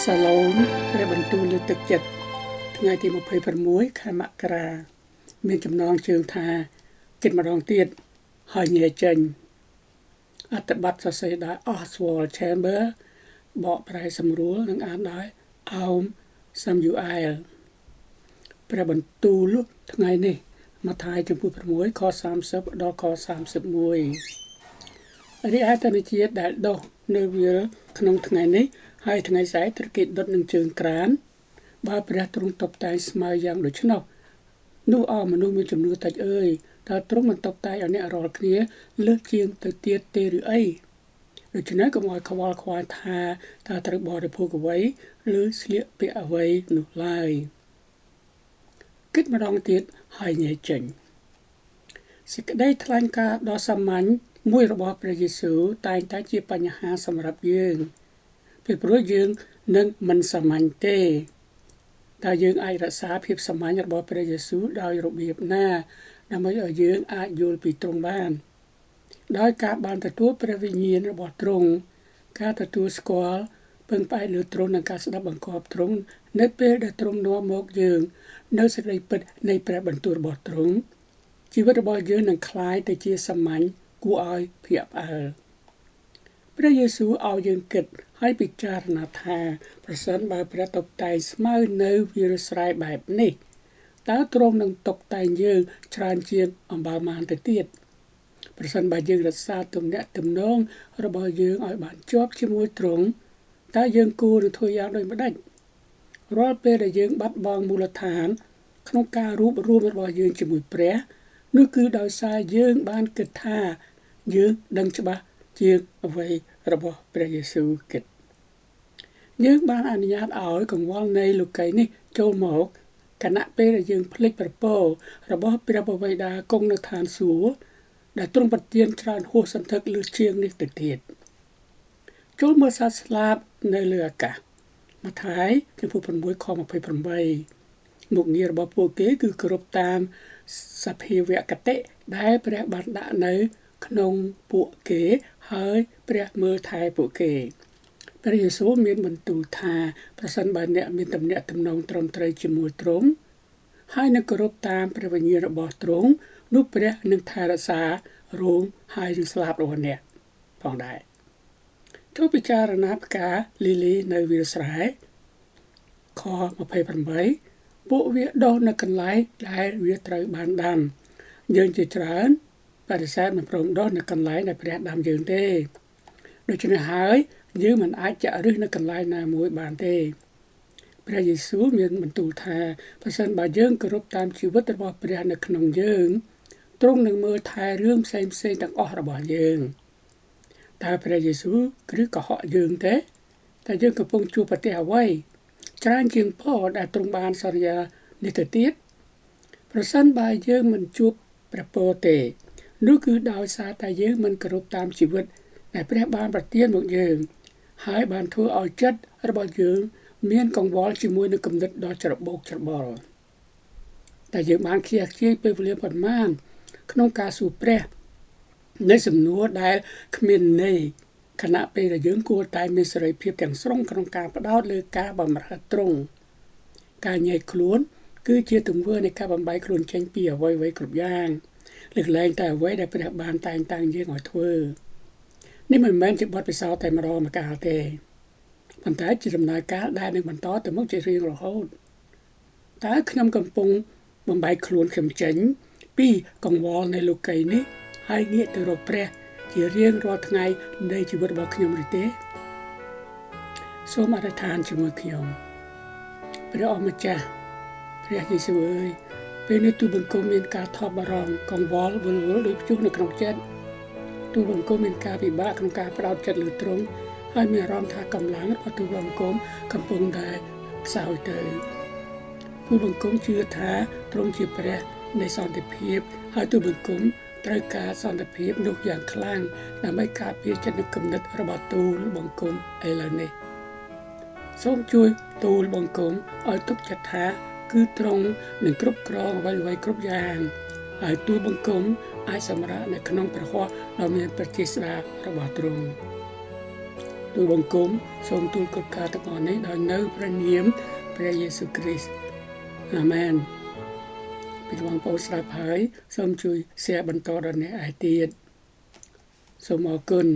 សាឡូមព្រះបន្ទូលលើកទឹកចិត្តថ្ងៃទី26ខែមករាមានចំណងជើងថាគិតម្ដងទៀតហើយញែកចេញអត្ថបទសរសេរដោយ Oswald Chambers បកប្រែសម្រួលនិងអានដោយអោមសាំយូអែលព្រះបន្ទូលថ្ងៃនេះម៉ាថាយចំពោះ6ខ30ដល់ខ31រីឯតនជាតិដែលដុះនៅវាលក្នុងថ្ងៃនេះហើយថ្ងៃស្អែកត្រូវគេដុតនឹងជើងក្រានបើព្រះទ្រង់តុបតែងស្មៅយ៉ាងដូច្នោះនោះអស់មនុស្សមានជំនឿតិចអើយតើទ្រង់មិនតុបតែងឲ្យអ្នករាល់គ្នាលើសជាងទៅទៀតទេឬអីដូច្នេះកុំឲ្យខ្វល់ខ្វាយថាតើត្រូវបរិភោគអ្វីឬស្លៀកពាក់អ្វីនោះឡើយគិតម្ដងទៀតហើយញែកចេញសេចក្តីថ្លែងការណ៍ដ៏សាមញ្ញមួយរបស់ព្រះយេស៊ូវតែងតែជាបញ្ហាសម្រាប់យើងពីព្រោះយើងនឹងមិនសាមញ្ញទេតែយើងអាចរក្សាភាពសាមញ្ញរបស់ព្រះយេស៊ូវដោយរបៀបណាដើម្បីឲ្យយើងអាចយល់ពីទ្រង់បានដោយការបានទទួលព្រះវិញ្ញាណរបស់ទ្រង់ការទទួលស្គាល់ពឹងផ្អែកលើទ្រង់និងការស្ដាប់បង្គាប់ទ្រង់នៅពេលដែលទ្រង់នាំមកយើងនៅសេចក្តីពិតនៃព្រះបន្ទូលរបស់ទ្រង់ជីវិតរបស់យើងនឹងคล้ายទៅជាសាមញ្ញគួរឲ្យភ្ញាក់ផ្អើលព្រះយេស៊ូវឲ្យយើងគិតហើយពិចារណាថាប្រសិនបើព្រះតុបតែងស្មៅនៅវាលស្រែបែបនេះតើទ្រង់នឹងតុបតែងយើងច្រើនជាងអំបៅម៉ានទៅទៀតប្រសិនបើយើងរក្សាទំនាក់ទំនងរបស់យើងឲ្យបានជាប់ជាមួយទ្រង់តើយើងគួរនឹងធ្វើយ៉ាងដូចម្តេចរាល់ពេលដែលយើងបាត់បង់មូលដ្ឋានក្នុងការរួបរួមរបស់យើងជាមួយព្រះនោះគឺដោយសារយើងបានគិតថាយើងដឹងច្បាស់ជាងអ្វីរបស់ព្រះយេស៊ូវគិតយើងបានអនុញ្ញាតឲ្យកង្វល់នៃលោកីនេះចូលមកគណៈពេលដែលយើងភ្លេចប្រពោរបស់ព្រះបវេតាគង់នៅឋានសួគ៌ដែលទ្រង់ប្រទានច្រើនហួសសន្ធឹកលើសជាងនេះទៅទៀតចូលមើលសត្វស្លាបនៅលើអាកាសម៉ាថាយចំពោះ6ខ28មុខងាររបស់ពួកគេគឺគោរពតាមសភាវគតិដែលព្រះបានដាក់នៅក្នុងពួកគេហើយព្រះមើលថែពួកគេព្រះយេស៊ូវមានបន្ទូលថាប្រសិនបើអ្នកមានទំនាក់ទំនងត្រឹមត្រូវជាមួយទ្រង់ហើយនឹងគោរពតាមព្រះវិញ្ញាណរបស់ទ្រង់នោះព្រះនឹងថែរក្សារោមហើយនឹងស្លាបរបស់អ្នកផងដែរចូលពិចារណាផ្កាលីលីនៅវាលស្រែខ28ពួកវាដុះនៅកន្លែងដែលវាត្រូវបានដាំយើងជាច្រើនបដិសេធមិនព្រមដុះនៅកន្លែងដែលព្រះដាំយើងទេដូច្នេះហើយយើងមិនអាចចាក់ឫសនៅកន្លែងណាមួយបានទេព្រះយេស៊ូវមានបន្ទូលថាប្រសិនបើយើងគោរពតាមជីវិតរបស់ព្រះនៅក្នុងយើងទ្រង់នឹងមើលថែរឿងផ្សេងៗទាំងអស់របស់យើងតើព្រះយេស៊ូវឬកុហកយើងទេតែយើងកំពុងជួបប្រទះអ្វីច្រើនជាងផលដែលទ្រង់បានសន្យានេះទៅទៀតប្រសិនបើយើងមិនជួបព្រះពរទេនោះគឺដោយសារតែយើងមិនគោរពតាមជីវិតដែលព្រះបានប្រទានមកយើងហើយបានធ្វើឲ្យចិត្តរបស់យើងមានកង្វល់ជាមួយនឹងគំនិតដ៏ច្របូកច្របល់តែយើងបានខ្ជះខ្ជាយពេលវេលាប៉ុន្មានក្នុងការសួរព្រះនៅសំណួរដែលគ្មានន័យខណៈពេលដែលយើងគួរតែមានសេរីភាពទាំងស្រុងក្នុងការផ្ដោតលើការបម្រើទ្រង់ការញែកខ្លួនគឺជាទង្វើនៃការបំបែកខ្លួនចេញពីអ្វីៗគ្រប់យ៉ាងលើកលែងតែអ្វីដែលព្រះបានតែងតាំងយើងឲ្យធ្វើនេះមិនមែនជាបទពិសោធន៍តែម្ដងម្កាលទេប៉ុន្តែជាដំណើរការដែលនឹងបន្តទៅមុខជារៀងរហូតតើខ្ញុំកំពុងបំបែកខ្លួនខ្ញុំចេញពីកង្វល់នៃលោកីនេះហើយងាកទៅរកព្រះជារៀងរាល់ថ្ងៃនៃជីវិតរបស់ខ្ញុំឬទេសូមអធិដ្ឋានជាមួយខ្ញុំព្រះអម្ចាស់ព្រះយេស៊ូវអើយពេលនេះទូលបង្គំមានការថប់បារម្ភកង្វល់វល់ដូចព្យុះនៅក្នុងចិត្តទូលបង្គំមានការពិបាកក្នុងការផ្ដោតចិត្តលើទ្រង់ហើយមានអារម្មណ៍ថាកម្លាំងរបស់ទូលបង្គំកំពុងតែខ្សោយទៅទូលបង្គំជឿថាទ្រង់ជាព្រះនៃសន្តិភាពហើយទូលបង្គំត្រូវការសន្តិភាពនោះយ៉ាងខ្លាំងដើម្បីការពារចិត្តនិងគំនិតរបស់ទូលបង្គំឥឡូវនេះសូមជួយទូលបង្គំឲ្យទុកចិត្តថាគឺទ្រង់នឹងគ្រប់គ្រងអ្វីៗគ្រប់យ៉ាងហើយទូលបង្គំអាចសម្រាកនៅក្នុងព្រះហស្ថដ៏មានព្រះចេស្តារបស់ទ្រង់ ទូលបង្គំសូមទូលគ្រប់ការទាំងអស់នេះដោយនៅព្រះនាមព្រះយេស៊ូវគ្រីស្ទអាមែនពីបងប្អូនស្ដាប់ហើយសូមជួយ share បន្តដល់អ្នកឯទៀតសូមអរគុណ